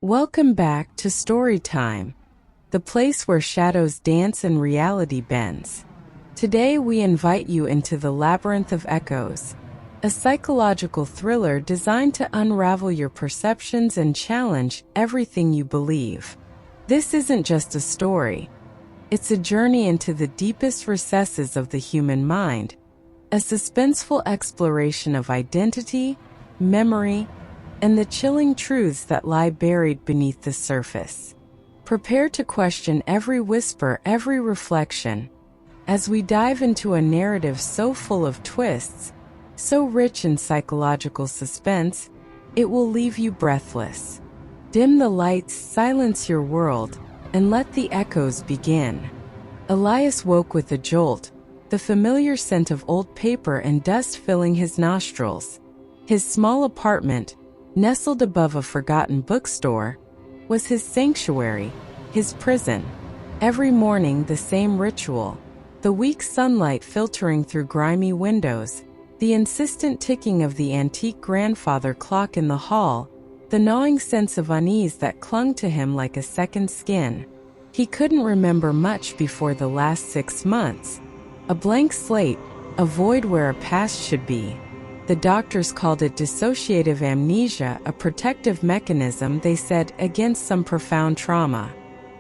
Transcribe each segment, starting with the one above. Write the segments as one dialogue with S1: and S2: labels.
S1: Welcome back to Storytime, the place where shadows dance and reality bends. Today we invite you into the Labyrinth of Echoes, a psychological thriller designed to unravel your perceptions and challenge everything you believe. This isn't just a story. It's a journey into the deepest recesses of the human mind, a suspenseful exploration of identity, memory, and the chilling truths that lie buried beneath the surface. Prepare to question every whisper, every reflection, as we dive into a narrative so full of twists, so rich in psychological suspense, it will leave you breathless. Dim the lights, silence your world, and let the echoes begin. Elias woke with a jolt, the familiar scent of old paper and dust filling his nostrils. His small apartment, nestled above a forgotten bookstore, was his sanctuary, his prison. Every morning the same ritual, the weak sunlight filtering through grimy windows, the insistent ticking of the antique grandfather clock in the hall, the gnawing sense of unease that clung to him like a second skin. He couldn't remember much before the last 6 months. A blank slate, a void where a past should be. The doctors called it dissociative amnesia, a protective mechanism, they said, against some profound trauma.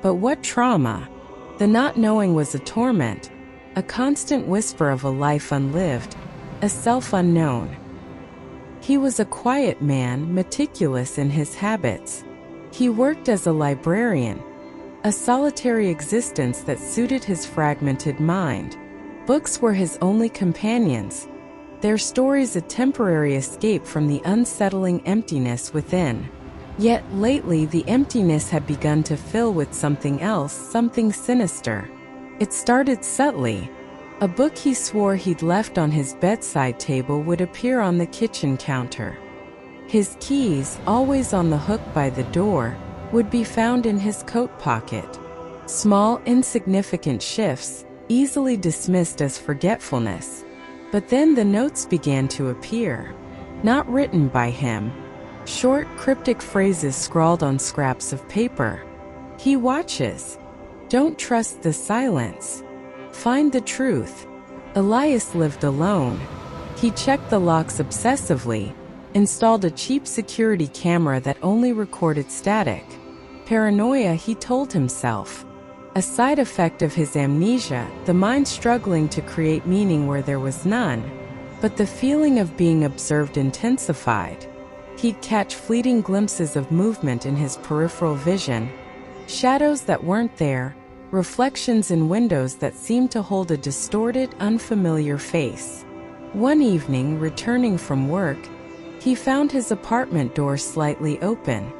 S1: But what trauma? The not knowing was a torment, a constant whisper of a life unlived, a self unknown. He was a quiet man, meticulous in his habits. He worked as a librarian, a solitary existence that suited his fragmented mind. Books were his only companions, their stories a temporary escape from the unsettling emptiness within. Yet lately the emptiness had begun to fill with something else, something sinister. It started subtly. A book he swore he'd left on his bedside table would appear on the kitchen counter. His keys, always on the hook by the door, would be found in his coat pocket. Small, insignificant shifts, easily dismissed as forgetfulness. But then the notes began to appear. Not written by him. Short, cryptic phrases scrawled on scraps of paper. He watches. Don't trust the silence. Find the truth. Elias lived alone. He checked the locks obsessively, installed a cheap security camera that only recorded static. Paranoia, he told himself. A side effect of his amnesia, the mind struggling to create meaning where there was none. But the feeling of being observed intensified. He'd catch fleeting glimpses of movement in his peripheral vision, shadows that weren't there, reflections in windows that seemed to hold a distorted, unfamiliar face. One evening, returning from work, he found his apartment door slightly open.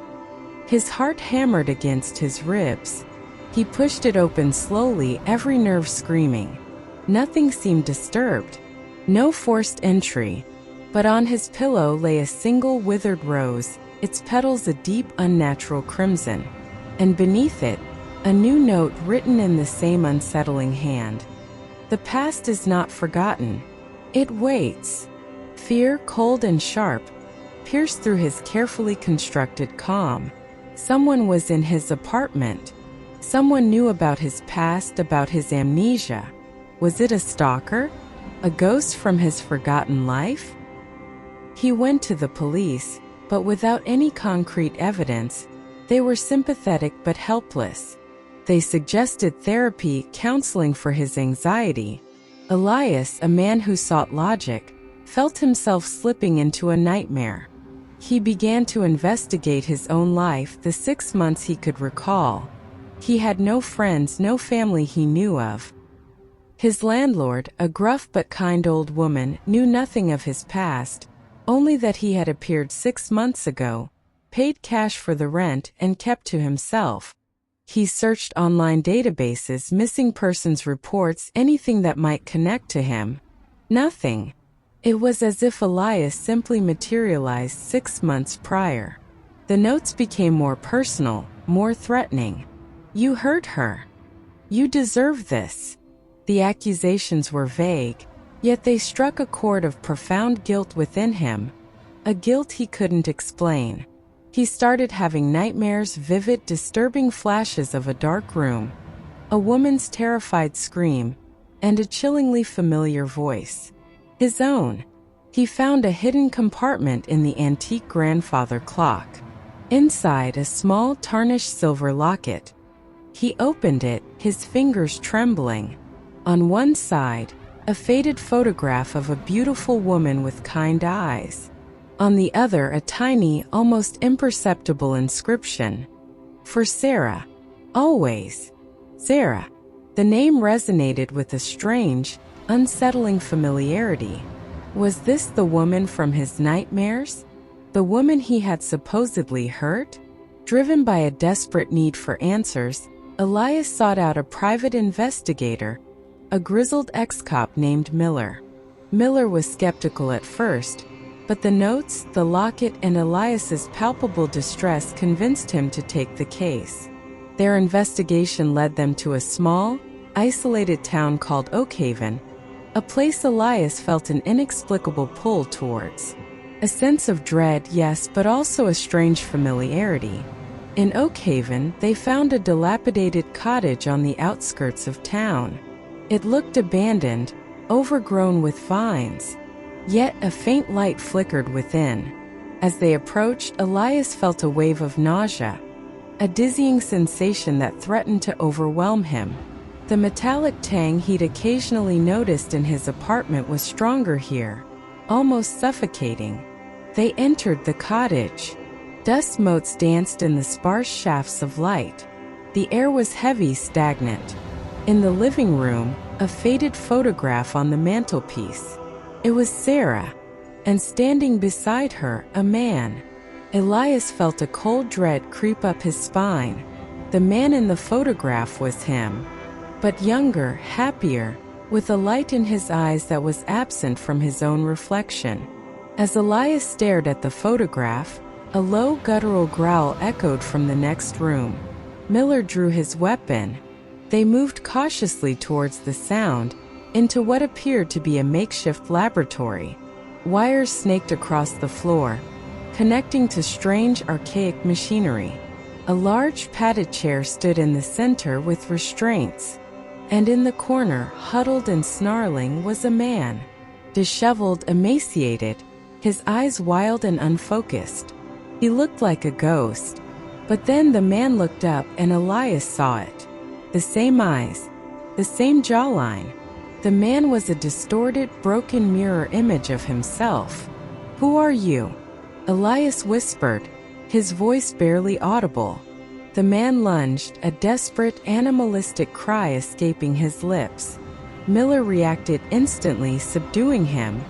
S1: His heart hammered against his ribs. He pushed it open slowly, every nerve screaming. Nothing seemed disturbed. No forced entry. But on his pillow lay a single withered rose, its petals a deep, unnatural crimson. And beneath it, a new note written in the same unsettling hand. The past is not forgotten. It waits. Fear, cold and sharp, pierced through his carefully constructed calm. Someone was in his apartment. Someone knew about his past, about his amnesia. Was it a stalker? A ghost from his forgotten life? He went to the police, but without any concrete evidence. They were sympathetic but helpless. They suggested therapy, counseling for his anxiety. Elias, a man who sought logic, felt himself slipping into a nightmare. He began to investigate his own life, the 6 months he could recall. He had no friends, no family he knew of. His landlord, a gruff but kind old woman, knew nothing of his past, only that he had appeared 6 months ago, paid cash for the rent, and kept to himself. He searched online databases, missing persons reports, anything that might connect to him. Nothing. It was as if Elias simply materialized 6 months prior. The notes became more personal, more threatening. You hurt her. You deserve this. The accusations were vague, yet they struck a chord of profound guilt within him, a guilt he couldn't explain. He started having nightmares, vivid, disturbing flashes of a dark room, a woman's terrified scream, and a chillingly familiar voice. His own. He found a hidden compartment in the antique grandfather clock. Inside, a small, tarnished silver locket. He opened it, his fingers trembling. On one side, a faded photograph of a beautiful woman with kind eyes. On the other, a tiny, almost imperceptible inscription. For Sarah. Always. Sarah. The name resonated with a strange, unsettling familiarity. Was this the woman from his nightmares? The woman he had supposedly hurt? Driven by a desperate need for answers, Elias sought out a private investigator, a grizzled ex-cop named Miller. Miller was skeptical at first, but the notes, the locket, and Elias's palpable distress convinced him to take the case. Their investigation led them to a small, isolated town called Oakhaven, a place Elias felt an inexplicable pull towards. A sense of dread, yes, but also a strange familiarity. In Oakhaven, they found a dilapidated cottage on the outskirts of town. It looked abandoned, overgrown with vines. Yet a faint light flickered within. As they approached, Elias felt a wave of nausea, a dizzying sensation that threatened to overwhelm him. The metallic tang he'd occasionally noticed in his apartment was stronger here, almost suffocating. They entered the cottage. Dust motes danced in the sparse shafts of light. The air was heavy, stagnant. In the living room, a faded photograph on the mantelpiece. It was Sarah, and standing beside her, a man. Elias felt a cold dread creep up his spine. The man in the photograph was him, but younger, happier, with a light in his eyes that was absent from his own reflection. As Elias stared at the photograph, a low guttural growl echoed from the next room. Miller drew his weapon. They moved cautiously towards the sound, into what appeared to be a makeshift laboratory. Wires snaked across the floor, connecting to strange, archaic machinery. A large padded chair stood in the center with restraints, and in the corner, huddled and snarling, was a man. Disheveled, emaciated, his eyes wild and unfocused. He looked like a ghost. But then the man looked up and Elias saw it. The same eyes, the same jawline. The man was a distorted, broken mirror image of himself. "Who are you?" Elias whispered, his voice barely audible. The man lunged, a desperate, animalistic cry escaping his lips. Miller reacted instantly, subduing him.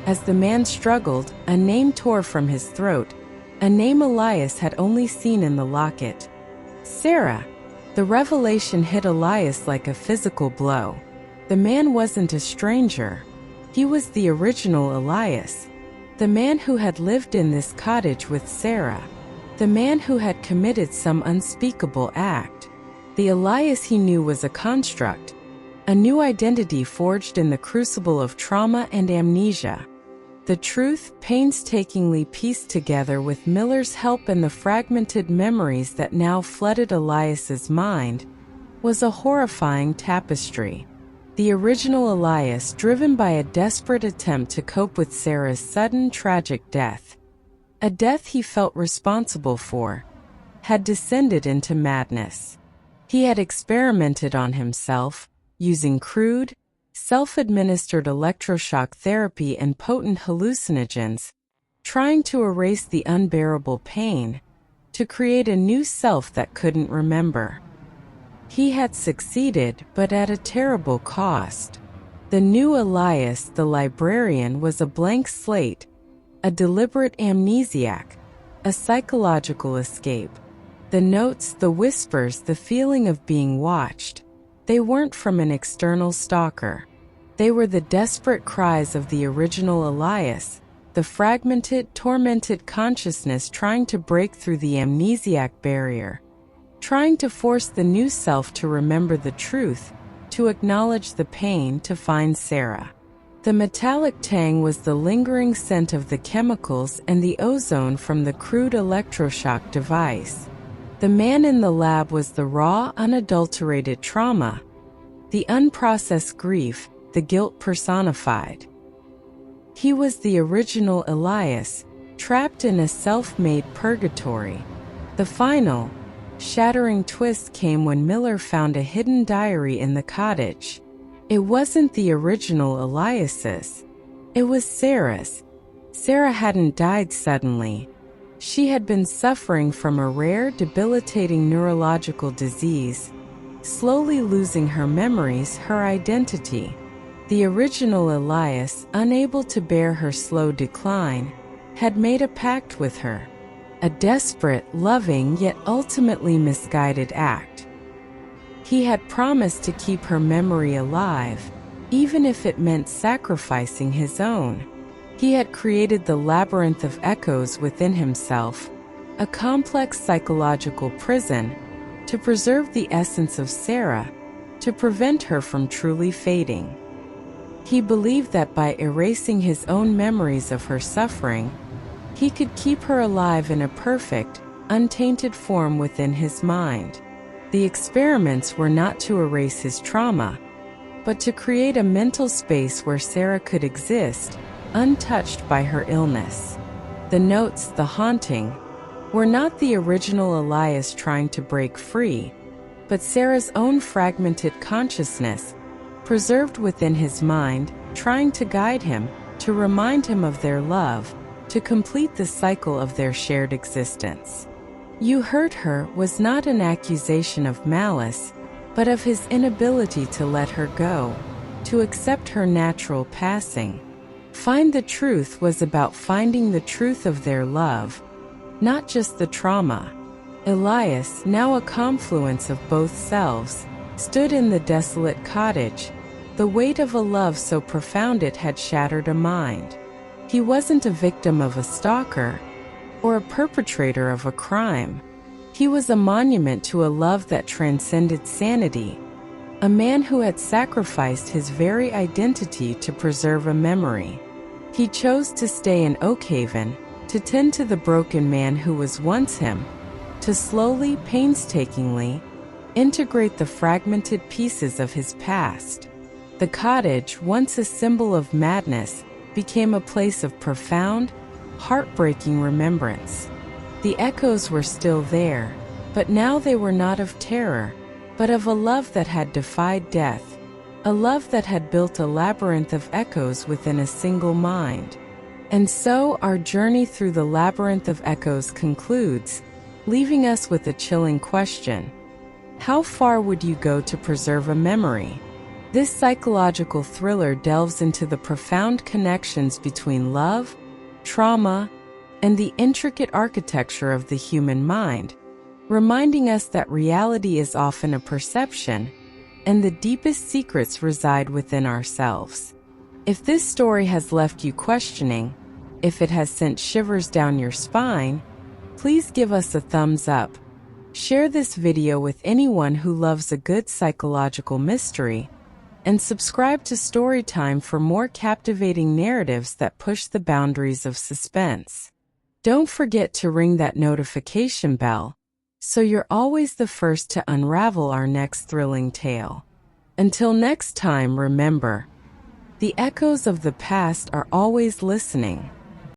S1: As the man struggled, a name tore from his throat, a name Elias had only seen in the locket. Sarah. The revelation hit Elias like a physical blow. The man wasn't a stranger. He was the original Elias. The man who had lived in this cottage with Sarah. The man who had committed some unspeakable act. The Elias he knew was a construct, a new identity forged in the crucible of trauma and amnesia. The truth, painstakingly pieced together with Miller's help and the fragmented memories that now flooded Elias's mind, was a horrifying tapestry. The original Elias, driven by a desperate attempt to cope with Sarah's sudden, tragic death, a death he felt responsible for, had descended into madness. He had experimented on himself, using crude, self-administered electroshock therapy and potent hallucinogens, trying to erase the unbearable pain, to create a new self that couldn't remember. He had succeeded, but at a terrible cost. The new Elias, the librarian, was a blank slate, a deliberate amnesiac, a psychological escape. The notes, the whispers, the feeling of being watched, they weren't from an external stalker. They were the desperate cries of the original Elias, the fragmented, tormented consciousness trying to break through the amnesiac barrier, trying to force the new self to remember the truth, to acknowledge the pain, to find Sarah. The metallic tang was the lingering scent of the chemicals and the ozone from the crude electroshock device. The man in the lab was the raw, unadulterated trauma, the unprocessed grief, the guilt personified. He was the original Elias, trapped in a self-made purgatory. The final, shattering twist came when Miller found a hidden diary in the cottage. It wasn't the original Elias's. It was Sarah's. Sarah hadn't died suddenly. She had been suffering from a rare, debilitating neurological disease, slowly losing her memories, her identity. The original Elias, unable to bear her slow decline, had made a pact with her. A desperate, loving, yet ultimately misguided act. He had promised to keep her memory alive, even if it meant sacrificing his own. He had created the Labyrinth of Echoes within himself, a complex psychological prison, to preserve the essence of Sarah, to prevent her from truly fading. He believed that by erasing his own memories of her suffering, he could keep her alive in a perfect, untainted form within his mind. The experiments were not to erase his trauma, but to create a mental space where Sarah could exist, untouched by her illness. The notes, the haunting, were not the original Elias trying to break free, but Sarah's own fragmented consciousness, preserved within his mind, trying to guide him, to remind him of their love, to complete the cycle of their shared existence. "You hurt her" was not an accusation of malice, but of his inability to let her go, to accept her natural passing. "Find the Truth" was about finding the truth of their love, not just the trauma. Elias, now a confluence of both selves, stood in the desolate cottage, the weight of a love so profound it had shattered a mind. He wasn't a victim of a stalker, or a perpetrator of a crime. He was a monument to a love that transcended sanity, a man who had sacrificed his very identity to preserve a memory. He chose to stay in Oakhaven, to tend to the broken man who was once him, to slowly, painstakingly, integrate the fragmented pieces of his past. The cottage, once a symbol of madness, became a place of profound, heartbreaking remembrance. The echoes were still there, but now they were not of terror, but of a love that had defied death, a love that had built a labyrinth of echoes within a single mind. And so our journey through the Labyrinth of Echoes concludes, leaving us with a chilling question. How far would you go to preserve a memory? This psychological thriller delves into the profound connections between love, trauma, and the intricate architecture of the human mind, reminding us that reality is often a perception, and the deepest secrets reside within ourselves. If this story has left you questioning, if it has sent shivers down your spine, please give us a thumbs up. Share this video with anyone who loves a good psychological mystery, and subscribe to Storytime for more captivating narratives that push the boundaries of suspense. Don't forget to ring that notification bell, so you're always the first to unravel our next thrilling tale. Until next time, remember, the echoes of the past are always listening.